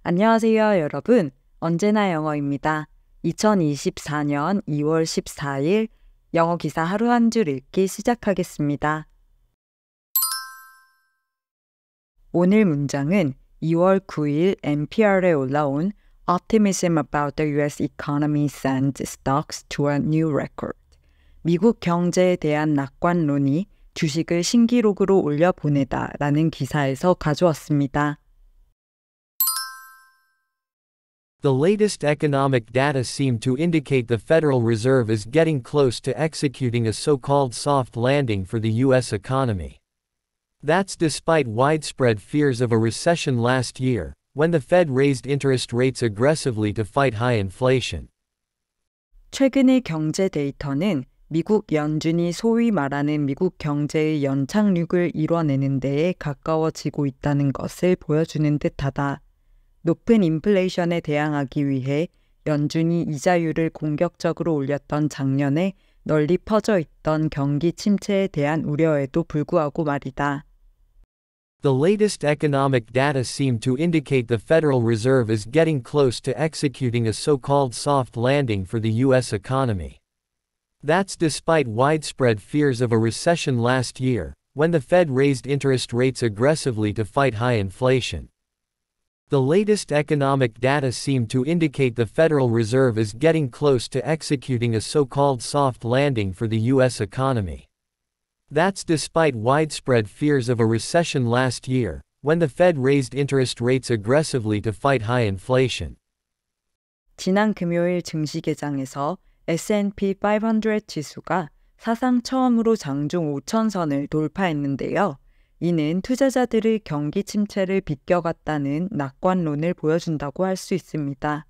안녕하세요, 여러분. 언제나 영어입니다. 2024년 2월 14일 영어 기사 하루 한 줄 읽기 시작하겠습니다. 오늘 문장은 2월 9일 NPR에 올라온 Optimism about the US economy sends stocks to a new record. 미국 경제에 대한 낙관론이 주식을 신기록으로 올려보내다 라는 기사에서 가져왔습니다. The latest economic data seem to indicate the Federal Reserve is getting close to executing a so-called soft landing for the U.S. economy. That's despite widespread fears of a recession last year, when the Fed raised interest rates aggressively to fight high inflation. 최근의 경제 데이터는 미국 연준이 소위 말하는 미국 경제의 연착륙을 이뤄내는 데에 가까워지고 있다는 것을 보여주는 듯하다. 높은 인플레이션에 대항하기 위해 연준이 이자율을 공격적으로 올렸던 작년에 널리 퍼져 있던 경기 침체에 대한 우려에도 불구하고 말이다. The latest economic data seem to indicate the Federal Reserve is getting close to executing a so-called soft landing for the U.S. economy. That's despite widespread fears of a recession last year, when the Fed raised interest rates aggressively to fight high inflation. The latest economic data seem to indicate the Federal Reserve is getting close to executing a so-called soft landing for the U.S. economy. That's despite widespread fears of a recession last year, when the Fed raised interest rates aggressively to fight high inflation. 지난 금요일 증시 개장에서 S&P 500 지수가 사상 처음으로 장중 5,000선을 돌파했는데요. 이는 투자자들의 경기 침체를 비껴갔다는 낙관론을 보여준다고 할 수 있습니다.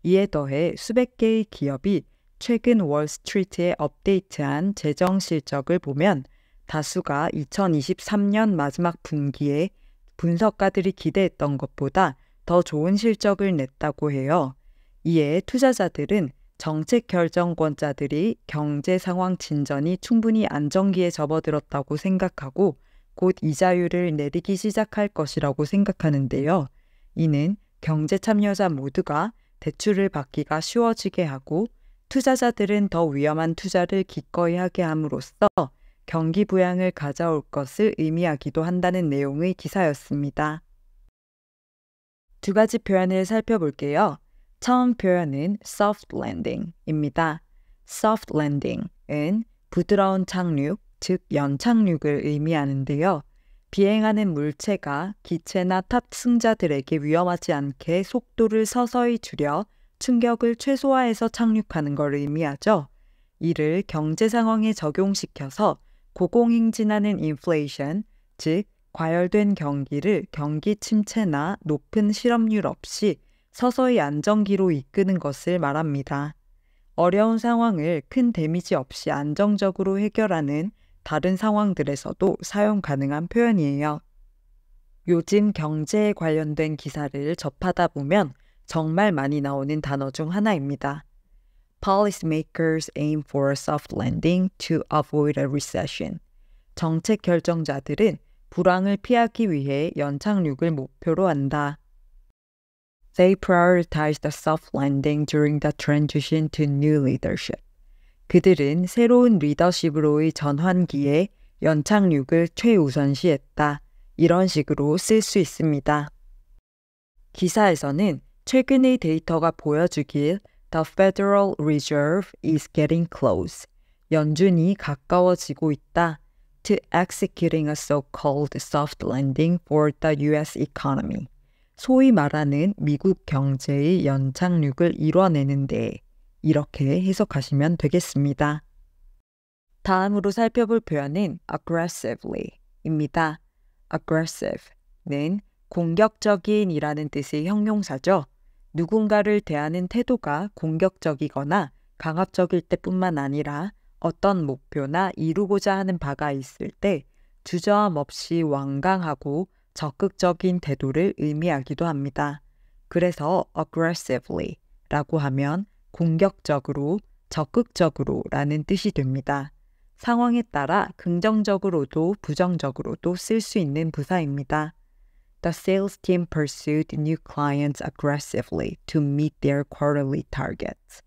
이에 더해 수백 개의 기업이 최근 월스트리트에 업데이트한 재정 실적을 보면 다수가 2023년 마지막 분기에 분석가들이 기대했던 것보다 더 좋은 실적을 냈다고 해요. 이에 투자자들은 정책 결정권자들이 경제 상황 진전이 충분히 안정기에 접어들었다고 생각하고 곧 이자율을 내리기 시작할 것이라고 생각하는데요. 이는 경제 참여자 모두가 대출을 받기가 쉬워지게 하고 투자자들은 더 위험한 투자를 기꺼이 하게 함으로써 경기 부양을 가져올 것을 의미하기도 한다는 내용의 기사였습니다. 두 가지 표현을 살펴볼게요. 처음 표현은 soft landing입니다. soft landing은 부드러운 착륙, 즉 연착륙을 의미하는데요. 비행하는 물체가 기체나 탑승자들에게 위험하지 않게 속도를 서서히 줄여 충격을 최소화해서 착륙하는 걸 의미하죠. 이를 경제 상황에 적용시켜서 고공행진하는 인플레이션, 즉 과열된 경기를 경기 침체나 높은 실업률 없이 서서히 안정기로 이끄는 것을 말합니다. 어려운 상황을 큰 데미지 없이 안정적으로 해결하는 다른 상황들에서도 사용 가능한 표현이에요. 요즘 경제에 관련된 기사를 접하다 보면 정말 많이 나오는 단어 중 하나입니다. Policymakers aim for a soft landing to avoid a recession. 정책 결정자들은 불황을 피하기 위해 연착륙을 목표로 한다. They prioritized a soft landing during the transition to new leadership. 그들은 새로운 리더십으로의 전환기에 연착륙을 최우선시했다. 이런 식으로 쓸 수 있습니다. 기사에서는 최근의 데이터가 보여주길 The Federal Reserve is getting close. 연준이 가까워지고 있다. To executing a so-called soft landing for the U.S. economy. 소위 말하는 미국 경제의 연착륙을 이뤄내는 데 이렇게 해석하시면 되겠습니다. 다음으로 살펴볼 표현은 aggressively입니다. aggressive는 공격적인 이라는 뜻의 형용사죠. 누군가를 대하는 태도가 공격적이거나 강압적일 때뿐만 아니라 어떤 목표나 이루고자 하는 바가 있을 때 주저함 없이 완강하고 적극적인 태도를 의미하기도 합니다. 그래서 aggressively라고 하면 공격적으로, 적극적으로 라는 뜻이 됩니다. 상황에 따라 긍정적으로도 부정적으로도 쓸 수 있는 부사입니다. The sales team pursued new clients aggressively to meet their quarterly targets.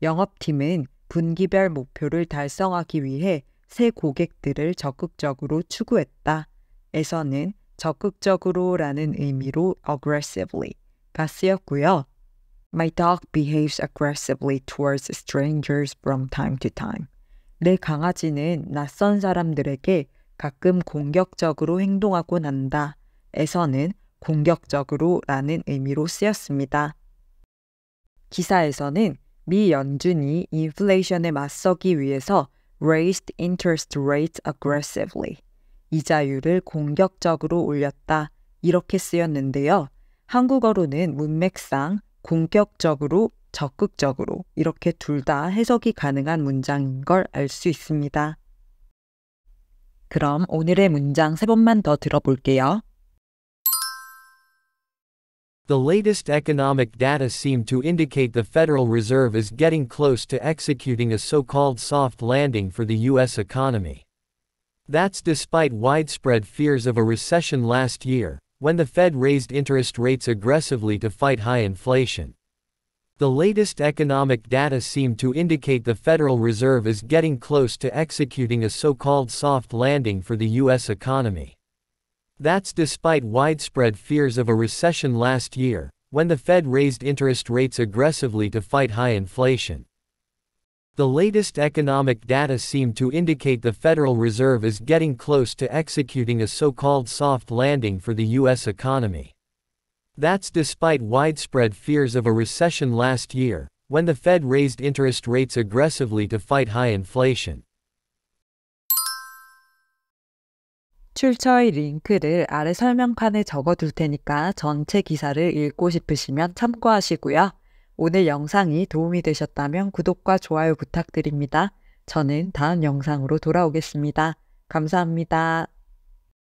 영업팀은 분기별 목표를 달성하기 위해 새 고객들을 적극적으로 추구했다. 에서는 적극적으로라는 의미로 aggressively가 쓰였고요. My dog behaves aggressively towards strangers from time to time. 내 강아지는 낯선 사람들에게 가끔 공격적으로 행동하곤 한다. 에서는 공격적으로라는 의미로 쓰였습니다. 기사에서는 미 연준이 인플레이션에 맞서기 위해서 raised interest rates aggressively, 이자율을 공격적으로 올렸다 이렇게 쓰였는데요. 한국어로는 문맥상 공격적으로, 적극적으로 이렇게 둘 다 해석이 가능한 문장인 걸 알 수 있습니다. 그럼 오늘의 문장 3번만 더 들어볼게요. The latest economic data seem to indicate the Federal Reserve is getting close to executing a so-called soft landing for the U.S. economy. That's despite widespread fears of a recession last year, when the Fed raised interest rates aggressively to fight high inflation. The latest economic data seem to indicate the Federal Reserve is getting close to executing a so-called soft landing for the U.S. economy. That's despite widespread fears of a recession last year, when the Fed raised interest rates aggressively to fight high inflation. The latest economic data seem to indicate the Federal Reserve is getting close to executing a so-called soft landing for the U.S. economy. That's despite widespread fears of a recession last year, when the Fed raised interest rates aggressively to fight high inflation. 출처의 링크를 아래 설명칸에 적어둘 테니까 전체 기사를 읽고 싶으시면 참고하시고요. 오늘 영상이 도움이 되셨다면 구독과 좋아요 부탁드립니다. 저는 다음 영상으로 돌아오겠습니다. 감사합니다.